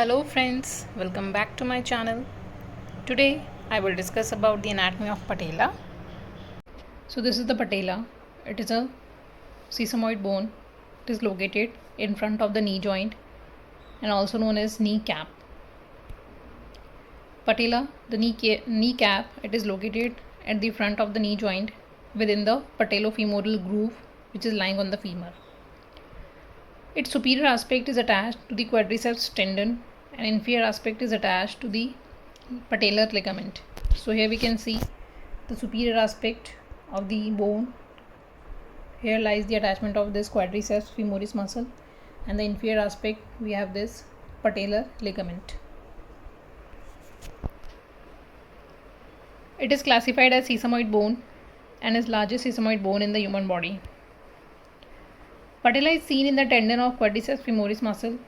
Hello friends, welcome back to my channel. Today I will discuss about the anatomy of patella. So this is the patella. It is a sesamoid bone. It is located in front of the knee joint and also known as kneecap. Patella, the kneecap, it is located at the front of the knee joint within the patellofemoral groove which is lying on the femur. Its superior aspect is attached to the quadriceps tendon and inferior aspect is attached to the patellar ligament. So here we can see the superior aspect of the bone. Here lies the attachment of this quadriceps femoris muscle, and the inferior aspect we have this patellar ligament. It is classified as sesamoid bone and is largest sesamoid bone in the human body. Patella is seen in the tendon of quadriceps femoris muscle,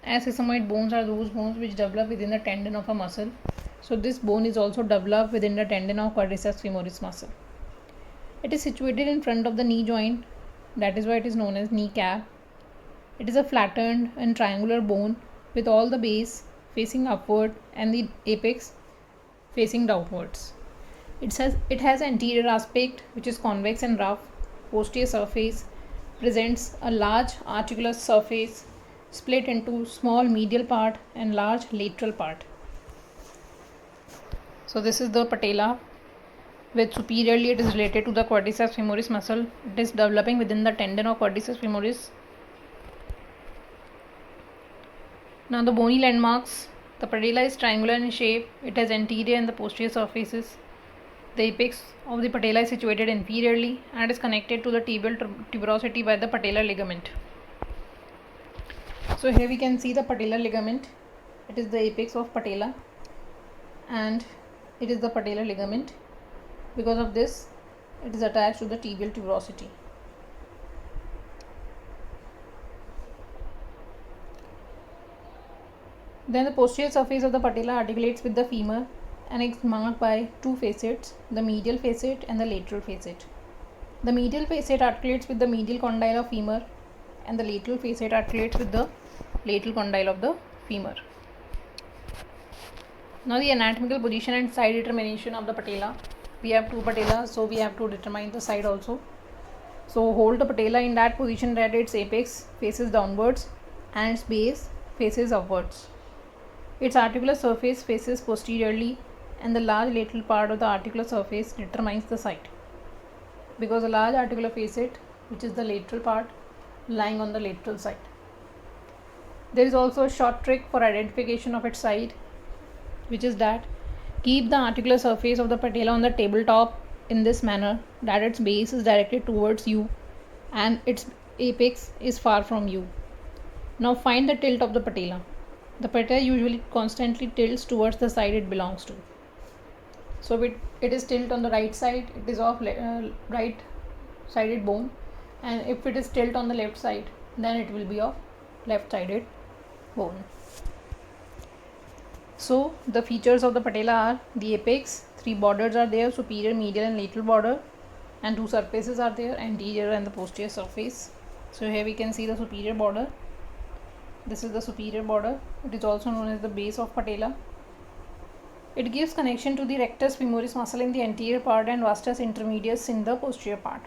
as sesamoid bones are those bones which develop within the tendon of a muscle. So this bone is also developed within the tendon of quadriceps femoris muscle. It is situated in front of the knee joint, that is why it is known as kneecap. It is a flattened and triangular bone with all the base facing upward and the apex facing downwards. It has anterior aspect which is convex and rough. Posterior surface presents a large articular surface split into small medial part and large lateral part. So this is the patella, which superiorly it is related to the quadriceps femoris muscle. It is developing within the tendon of quadriceps femoris. Now the bony landmarks. The patella is triangular in shape. It has anterior and the posterior surfaces. The apex of the patella is situated inferiorly and is connected to the tibial tuberosity by the patellar ligament. So here we can see the patellar ligament. It is the apex of patella and it is the patellar ligament. Because of this, it is attached to the tibial tuberosity. Then the posterior surface of the patella articulates with the femur and is marked by two facets, the medial facet and the lateral facet. The medial facet articulates with the medial condyle of femur and the lateral facet articulates with the lateral condyle of the femur. Now the anatomical position and side determination of the patella. We have two patellas, so we have to determine the side also. So hold the patella in that position that its apex faces downwards and its base faces upwards. Its articular surface faces posteriorly and the large lateral part of the articular surface determines the side, because a large articular facet, which is the lateral part, lying on the lateral side. There is also a short trick for identification of its side, which is that keep the articular surface of the patella on the tabletop in this manner that its base is directed towards you and its apex is far from you. Now find the tilt of the patella. The patella usually constantly tilts towards the side it belongs to. So if it is tilt on the right side, it is of right sided bone, and if it is tilt on the left side, then it will be of left sided bone. So the features of the patella are the apex, three borders are there, superior, medial and lateral border, and two surfaces are there, anterior and the posterior surface. So here we can see the superior border. This is the superior border. It is also known as the base of patella. It gives connection to the rectus femoris muscle in the anterior part and vastus intermedius in the posterior part.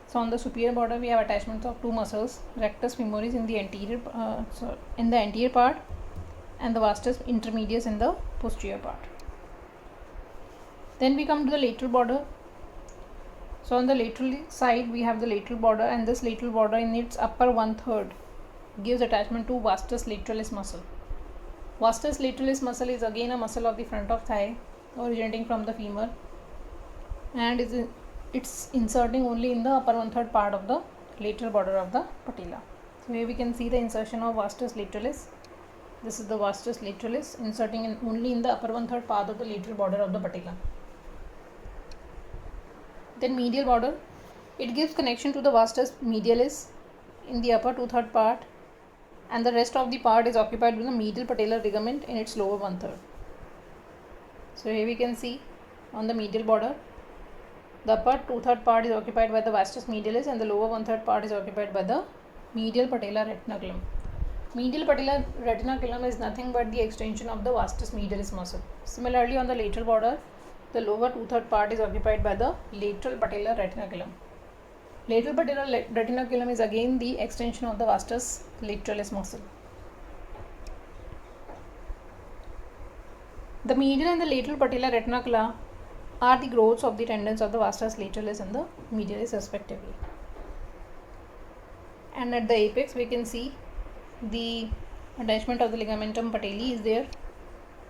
So on the superior border we have attachments of two muscles, rectus femoris in the anterior part and the vastus intermedius in the posterior part. Then we come to the lateral border. So on the lateral side we have the lateral border, and this lateral border in its upper 1/3 gives attachment to vastus lateralis muscle. Vastus lateralis muscle is again a muscle of the front of thigh originating from the femur, and it's inserting only in the upper 1/3 part of the lateral border of the patella. So here we can see the insertion of vastus lateralis. This is the vastus lateralis inserting only in the upper 1/3 part of the lateral border of the patella. Then medial border, it gives connection to the vastus medialis in the upper 2/3 part, and the rest of the part is occupied with the medial patellar ligament in its lower 1/3. So here we can see on the medial border, the upper 2/3 part is occupied by the vastus medialis and the lower 1/3 part is occupied by the medial patellar retinaculum. Medial patellar retinaculum is nothing but the extension of the vastus medialis muscle. Similarly, on the lateral border, the lower 2/3 part is occupied by the lateral patellar retinaculum. Lateral patellar retinaculum is again the extension of the vastus lateralis muscle. The medial and the lateral patellar retinacula are the growths of the tendons of the vastus lateralis and the medialis respectively. And at the apex we can see the attachment of the ligamentum patelli is there.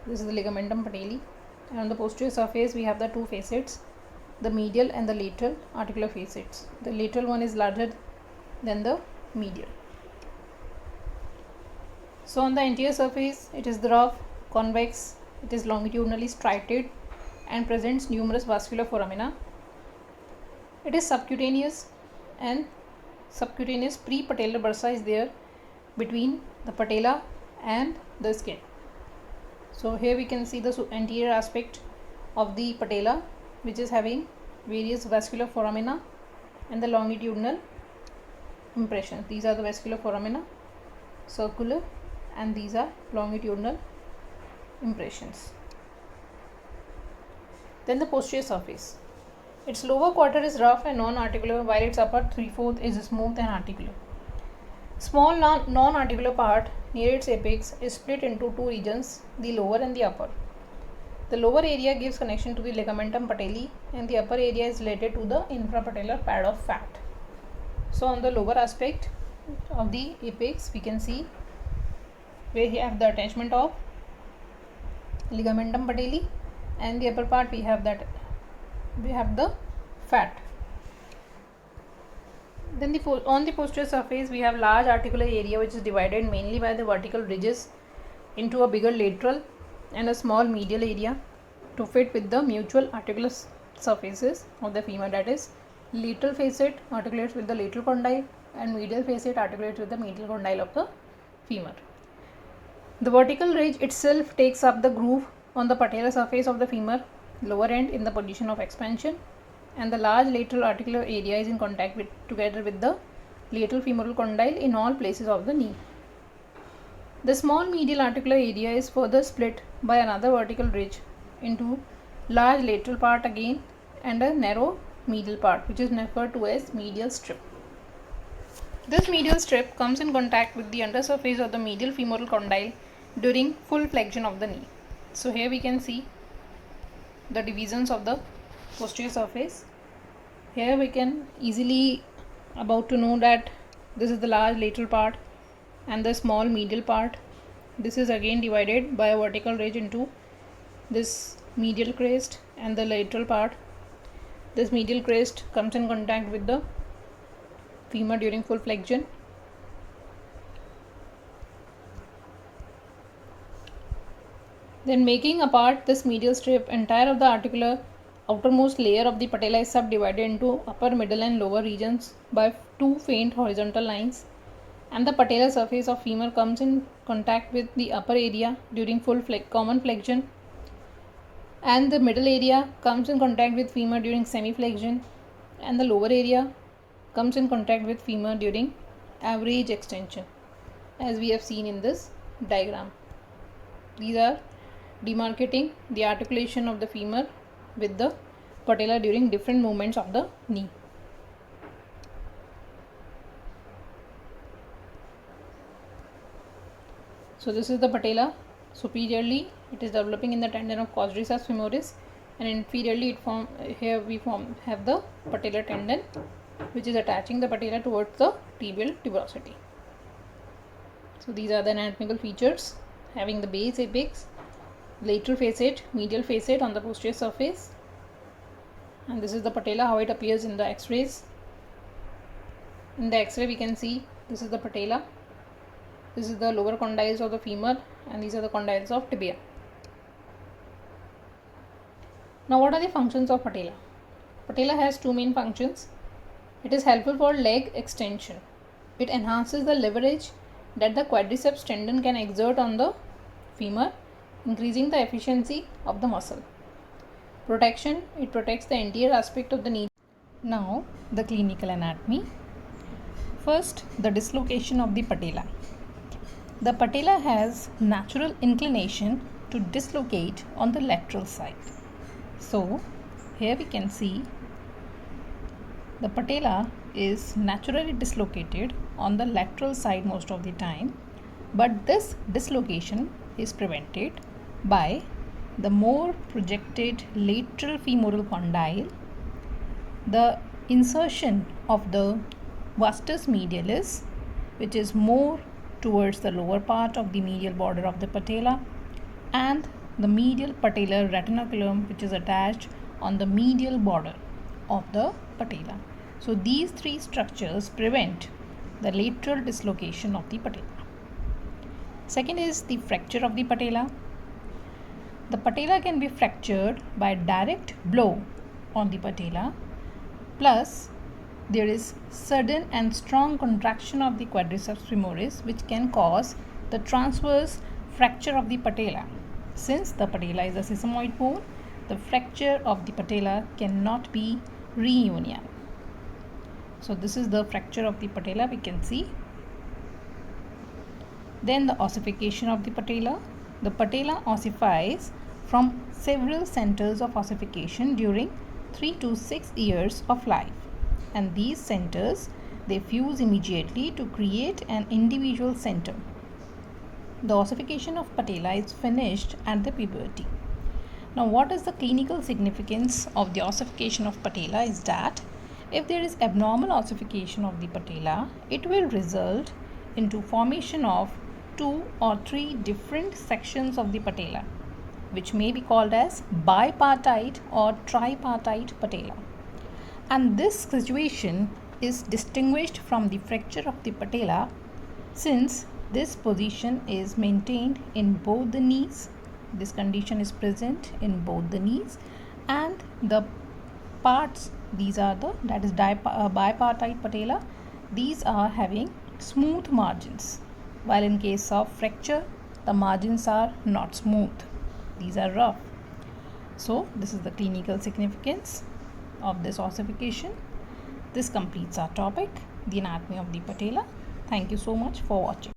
This is the ligamentum patelli, and on the posterior surface we have the two facets, the medial and the lateral articular facets. The lateral one is larger than the medial. So on the anterior surface it is rough, convex, it is longitudinally striated and presents numerous vascular foramina. It is subcutaneous, and subcutaneous prepatellar bursa is there between the patella and the skin. So here we can see the anterior aspect of the patella, which is having various vascular foramina and the longitudinal impressions. These are the vascular foramina, circular, and these are longitudinal impressions. Then the posterior surface. Its lower quarter is rough and non-articular, while its upper 3/4 is smooth and articular. Small non-articular part near its apex is split into two regions, the lower and the upper. The lower area gives connection to the ligamentum patelli, and the upper area is related to the infrapatellar pad of fat. So on the lower aspect of the apex we can see where we have the attachment of ligamentum patelli, and the upper part we have the fat. Then on the posterior surface we have large articular area, which is divided mainly by the vertical ridges into a bigger lateral and a small medial area to fit with the mutual articular surfaces of the femur. That is, lateral facet articulates with the lateral condyle and medial facet articulates with the medial condyle of the femur. The vertical ridge itself takes up the groove on the patellar surface of the femur lower end in the position of expansion, and the large lateral articular area is in contact together with the lateral femoral condyle in all places of the knee. The small medial articular area is further split by another vertical ridge into large lateral part again and a narrow medial part, which is referred to as medial strip. This medial strip comes in contact with the undersurface of the medial femoral condyle during full flexion of the knee. So here we can see the divisions of the posterior surface. Here we can easily about to know that this is the large lateral part and the small medial part. This is again divided by a vertical ridge into this medial crest and the lateral part. This medial crest comes in contact with the femur during full flexion. Then, making apart this medial strip, entire of the articular outermost layer of the patella is subdivided into upper, middle and lower regions by two faint horizontal lines, and the patellar surface of femur comes in contact with the upper area during full common flexion, and the middle area comes in contact with femur during semi-flexion, and the lower area comes in contact with femur during average extension, as we have seen in this diagram. These are demarcating the articulation of the femur with the patella during different movements of the knee. So this is the patella. Superiorly it is developing in the tendon of quadriceps femoris, and inferiorly we have the patellar tendon, which is attaching the patella towards the tibial tuberosity. So these are the anatomical features having the base, apex, lateral facet, medial facet on the posterior surface, and this is the patella, how it appears in the x-rays. In the x-ray we can see this is the patella, this is the lower condyles of the femur, and these are the condyles of tibia. Now what are the functions of patella? Patella has two main functions. It is helpful for leg extension. It enhances the leverage that the quadriceps tendon can exert on the femur, increasing the efficiency of the muscle. Protection, it protects the anterior aspect of the knee. Now the clinical anatomy. First, the dislocation of the patella. The patella has natural inclination to dislocate on the lateral side. So here we can see the patella is naturally dislocated on the lateral side most of the time, but this dislocation is prevented by the more projected lateral femoral condyle, the insertion of the vastus medialis, which is more towards the lower part of the medial border of the patella, and the medial patellar retinaculum, which is attached on the medial border of the patella. So these three structures prevent the lateral dislocation of the patella. Second is the fracture of the patella. The patella can be fractured by direct blow on the patella, plus there is sudden and strong contraction of the quadriceps femoris, which can cause the transverse fracture of the patella. Since the patella is a sesamoid bone, the fracture of the patella cannot be reunion. So this is the fracture of the patella we can see. Then the ossification of the patella. The patella ossifies from several centers of ossification during 3 to 6 years of life, and these centers, they fuse immediately to create an individual center. The ossification of patella is finished at the puberty. Now, what is the clinical significance of the ossification of patella is that if there is abnormal ossification of the patella, it will result into formation of 2 or 3 different sections of the patella, which may be called as bipartite or tripartite patella. And this situation is distinguished from the fracture of the patella since this position is maintained in both the knees. This condition is present in both the knees, and the parts, these are the bipartite patella, these are having smooth margins, while in case of fracture the margins are not smooth, these are rough. So this is the clinical significance of this ossification. This completes our topic, the anatomy of the patella. Thank you so much for watching.